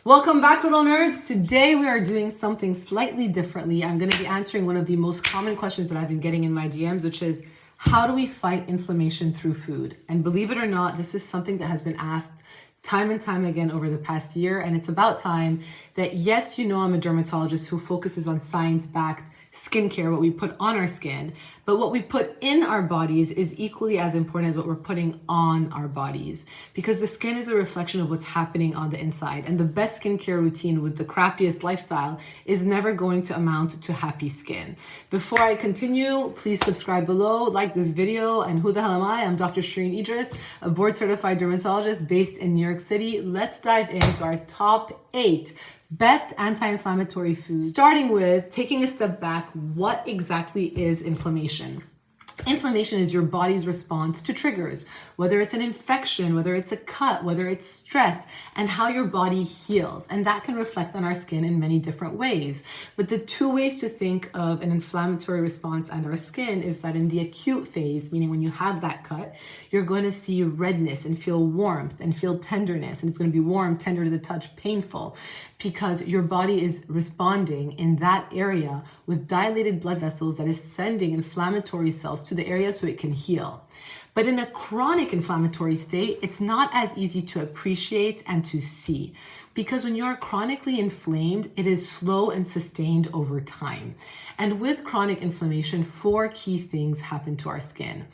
Welcome back, little nerds. Today we are doing something slightly differently. I'm going to be answering one of the most common questions that I've been getting in my DMs, which is, how do we fight inflammation through food? And believe it or not, this is something that has been asked time and time again over the past year. And it's about time that, yes, you know, I'm a dermatologist who focuses on science-backed skincare, what we put on our skin, but what we put in our bodies is equally as important as what we're putting on our bodies, because the skin is a reflection of what's happening on the inside. And the best skincare routine with the crappiest lifestyle is never going to amount to happy skin. Before I continue, please subscribe below, like this video, and who the hell am I? I'm Dr. Shireen Idriss, a board certified dermatologist based in New York City. Let's dive into our top 8 best anti-inflammatory foods, starting with taking a step back. What exactly is inflammation? Inflammation is your body's response to triggers, whether it's an infection, whether it's a cut, whether it's stress, and how your body heals. And that can reflect on our skin in many different ways. But the two ways to think of an inflammatory response on our skin is that in the acute phase, meaning when you have that cut, you're going to see redness and feel warmth and feel tenderness. And it's going to be warm, tender to the touch, painful, because your body is responding in that area with dilated blood vessels that is sending inflammatory cells to the area so it can heal. But in a chronic inflammatory state, it's not as easy to appreciate and to see, because when you're chronically inflamed, it is slow and sustained over time. And with chronic inflammation, 4 key things happen to our skin.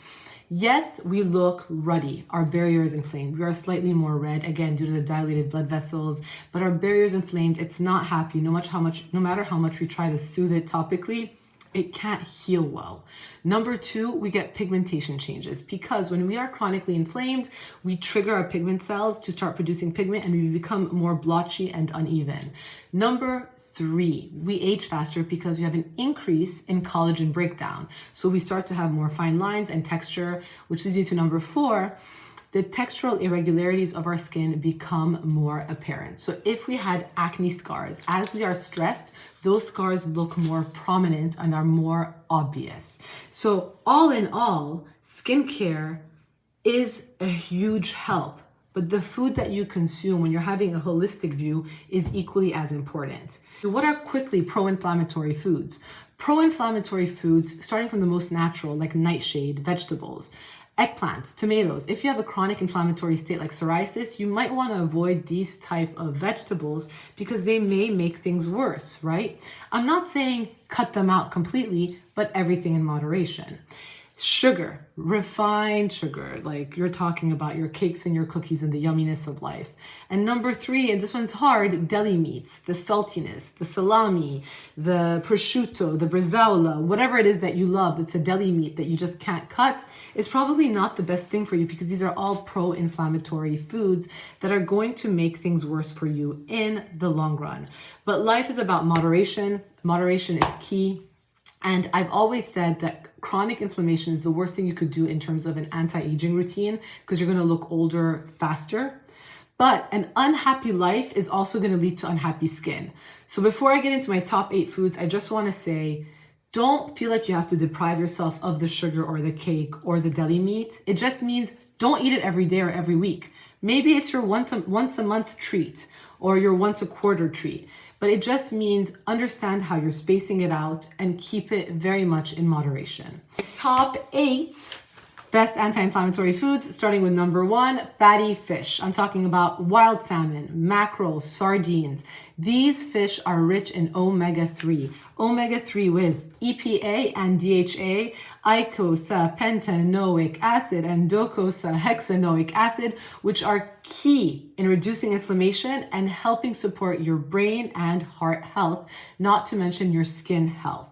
Yes, we look ruddy. Our barrier is inflamed. We are slightly more red, again, due to the dilated blood vessels, but our barrier is inflamed. It's not happy. No matter how much we try to soothe it topically, it can't heal well. Number 2, we get pigmentation changes, because when we are chronically inflamed, we trigger our pigment cells to start producing pigment and we become more blotchy and uneven. Number 3, we age faster because we have an increase in collagen breakdown. So we start to have more fine lines and texture, which leads me to number 4. The textural irregularities of our skin become more apparent. So if we had acne scars, as we are stressed, those scars look more prominent and are more obvious. So all in all, skincare is a huge help. But the food that you consume when you're having a holistic view is equally as important. What are quickly pro-inflammatory foods? Pro-inflammatory foods, starting from the most natural, like nightshade, vegetables, eggplants, tomatoes. If you have a chronic inflammatory state like psoriasis, you might want to avoid these type of vegetables because they may make things worse, right? I'm not saying cut them out completely, but everything in moderation. Sugar, refined sugar, like you're talking about your cakes and your cookies and the yumminess of life. And number 3, and this one's hard, deli meats, the saltiness, the salami, the prosciutto, the bresaola, whatever it is that you love that's a deli meat that you just can't cut, is probably not the best thing for you, because these are all pro-inflammatory foods that are going to make things worse for you in the long run. But life is about moderation. Moderation is key. And I've always said that chronic inflammation is the worst thing you could do in terms of an anti-aging routine, because you're going to look older faster. But an unhappy life is also going to lead to unhappy skin. So before I get into my top 8 foods, I just want to say, don't feel like you have to deprive yourself of the sugar or the cake or the deli meat. It just means don't eat it every day or every week. Maybe it's your once a month treat or your once a quarter treat. But it just means understand how you're spacing it out and keep it very much in moderation. Top 8 best anti-inflammatory foods, starting with number 1, fatty fish. I'm talking about wild salmon, mackerel, sardines. These fish are rich in omega-3. Omega-3 with EPA and DHA, eicosapentaenoic acid, and docosahexaenoic acid, which are key in reducing inflammation and helping support your brain and heart health, not to mention your skin health.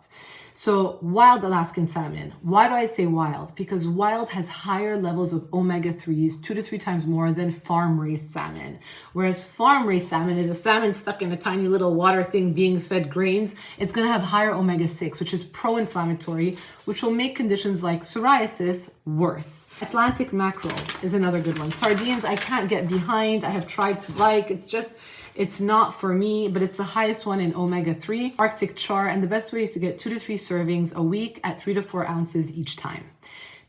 So wild Alaskan salmon. Why do I say wild? Because wild has higher levels of omega-3s, 2 to 3 times more than farm-raised salmon. Whereas farm-raised salmon is a salmon stuck in a tiny little water thing being fed grains. It's going to have higher omega-6, which is pro-inflammatory, which will make conditions like psoriasis worse. Atlantic mackerel is another good one. Sardines, I can't get behind. I have tried to like. It's not for me, but it's the highest one in omega-3. Arctic char, and the best way is to get 2 to 3 servings a week at 3 to 4 ounces each time.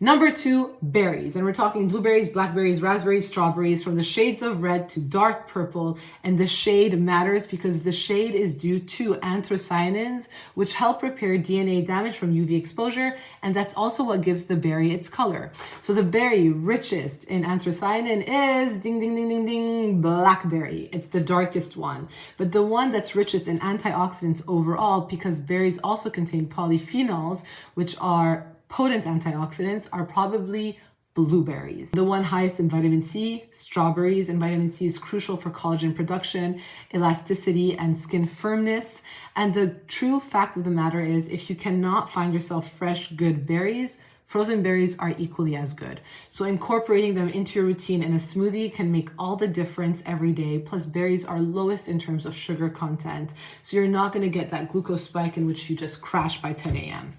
Number 2, berries. And we're talking blueberries, blackberries, raspberries, strawberries, from the shades of red to dark purple. And the shade matters because the shade is due to anthocyanins, which help repair DNA damage from UV exposure. And that's also what gives the berry its color. So the berry richest in anthocyanin is, ding, ding, ding, ding, ding, blackberry. It's the darkest one. But the one that's richest in antioxidants overall, because berries also contain polyphenols, which are potent antioxidants, are probably blueberries. The one highest in vitamin C, strawberries, and vitamin C is crucial for collagen production, elasticity, and skin firmness. And the true fact of the matter is, if you cannot find yourself fresh, good berries, frozen berries are equally as good. So incorporating them into your routine in a smoothie can make all the difference every day. Plus, berries are lowest in terms of sugar content. So you're not going to get that glucose spike in which you just crash by 10 a.m.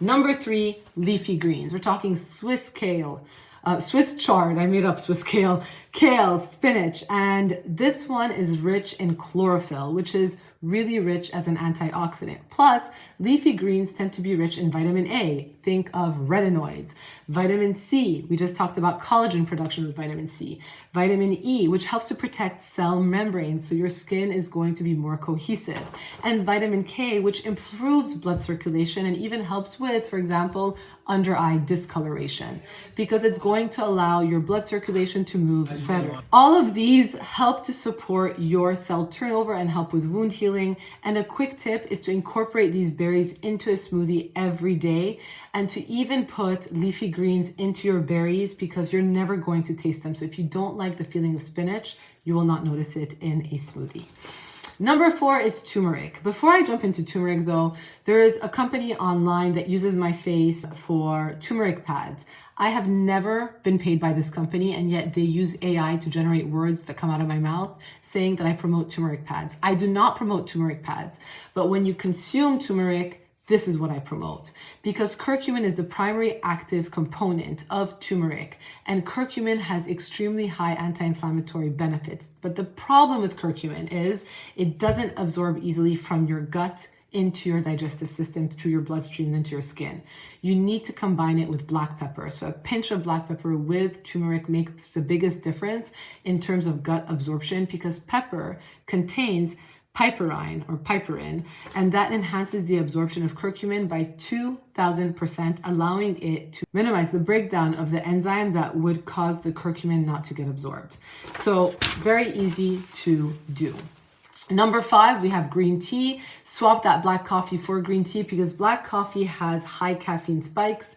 Number 3, leafy greens. We're talking Swiss kale, Swiss chard, I made up Swiss kale, kale, spinach, and this one is rich in chlorophyll, which is really rich as an antioxidant. Plus, leafy greens tend to be rich in vitamin A. Think of retinoids. Vitamin C, we just talked about collagen production with vitamin C. Vitamin E, which helps to protect cell membranes, so your skin is going to be more cohesive. And vitamin K, which improves blood circulation and even helps with, for example, under eye discoloration, because it's going to allow your blood circulation to move better. All of these help to support your cell turnover and help with wound healing. And a quick tip is to incorporate these berries into a smoothie every day, and to even put leafy greens into your berries, because you're never going to taste them. So if you don't like the feeling of spinach, you will not notice it in a smoothie. Number 4 is turmeric. Before I jump into turmeric though, there is a company online that uses my face for turmeric pads. I have never been paid by this company, and yet they use AI to generate words that come out of my mouth saying that I promote turmeric pads. I do not promote turmeric pads, but when you consume turmeric, this is what I promote, because curcumin is the primary active component of turmeric, and curcumin has extremely high anti-inflammatory benefits. But the problem with curcumin is it doesn't absorb easily from your gut into your digestive system, through your bloodstream, into your skin. You need to combine it with black pepper. So a pinch of black pepper with turmeric makes the biggest difference in terms of gut absorption, because pepper contains piperin, and that enhances the absorption of curcumin by 2,000%, allowing it to minimize the breakdown of the enzyme that would cause the curcumin not to get absorbed. So very easy to do. Number 5, we have green tea. Swap that black coffee for green tea, because black coffee has high caffeine spikes.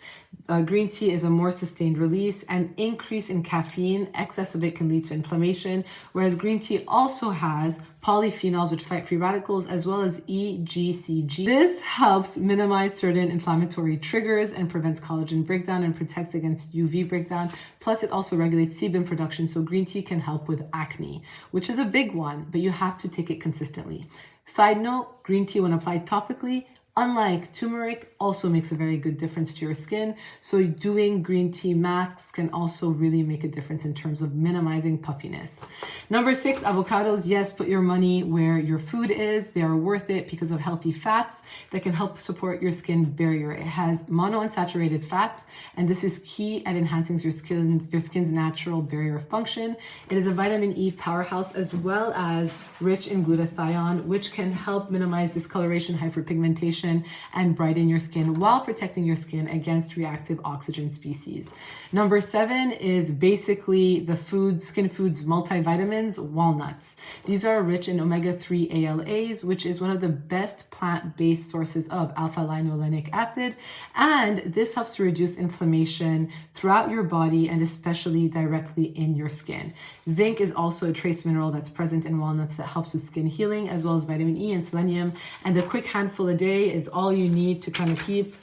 Green tea is a more sustained release, and increase in caffeine, excess of it can lead to inflammation, whereas green tea also has polyphenols which fight free radicals, as well as EGCG. This helps minimize certain inflammatory triggers and prevents collagen breakdown and protects against UV breakdown. Plus, it also regulates sebum production, so green tea can help with acne, which is a big one, but you have to take it consistently. Side note, green tea when applied topically, unlike turmeric, also makes a very good difference to your skin. So doing green tea masks can also really make a difference in terms of minimizing puffiness. Number 6, avocados. Yes, put your money where your food is. They are worth it because of healthy fats that can help support your skin barrier. It has monounsaturated fats, and this is key at enhancing your skin's natural barrier function. It is a vitamin E powerhouse, as well as rich in glutathione, which can help minimize discoloration, hyperpigmentation, and brighten your skin while protecting your skin against reactive oxygen species. Number 7 is basically the skin foods multivitamins, walnuts. These are rich in omega-3 ALAs, which is one of the best plant-based sources of alpha-linolenic acid, and this helps to reduce inflammation throughout your body and especially directly in your skin. Zinc is also a trace mineral that's present in walnuts that helps with skin healing, as well as vitamin E and selenium, and a quick handful a day is all you need to kind of keep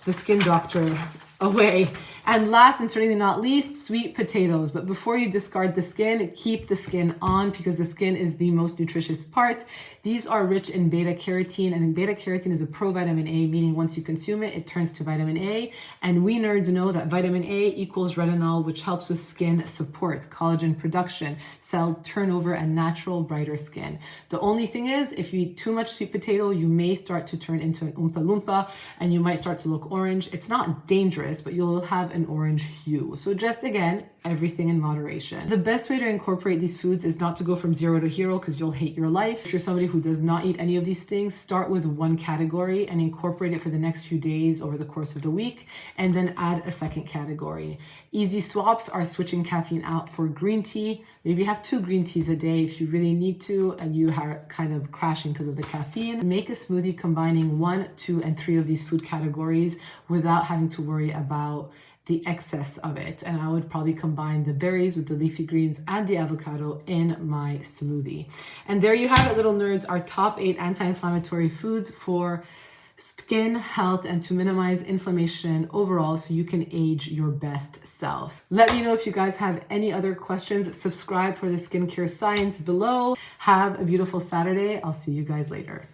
the skin doctor away. And last and certainly not least, sweet potatoes. But before you discard the skin, keep the skin on because the skin is the most nutritious part. These are rich in beta carotene, and beta carotene is a provitamin A, meaning once you consume it, it turns to vitamin A. And we nerds know that vitamin A equals retinol, which helps with skin support, collagen production, cell turnover, and natural brighter skin. The only thing is, if you eat too much sweet potato, you may start to turn into an Oompa Loompa and you might start to look orange. It's not dangerous, but you'll have an orange hue. So just again, everything in moderation. The best way to incorporate these foods is not to go from 0 to hero because you'll hate your life. If you're somebody who does not eat any of these things, start with one category and incorporate it for the next few days over the course of the week, and then add a second category. Easy swaps are switching caffeine out for green tea. Maybe have 2 green teas a day if you really need to and you are kind of crashing because of the caffeine. Make a smoothie combining 1, 2, and 3 of these food categories without having to worry about the excess of it. And I would probably combine the berries with the leafy greens and the avocado in my smoothie. And there you have it, little nerds, our top 8 anti-inflammatory foods for skin health and to minimize inflammation overall so you can age your best self. Let me know if you guys have any other questions. Subscribe for the skincare science below. Have a beautiful Saturday. I'll see you guys later.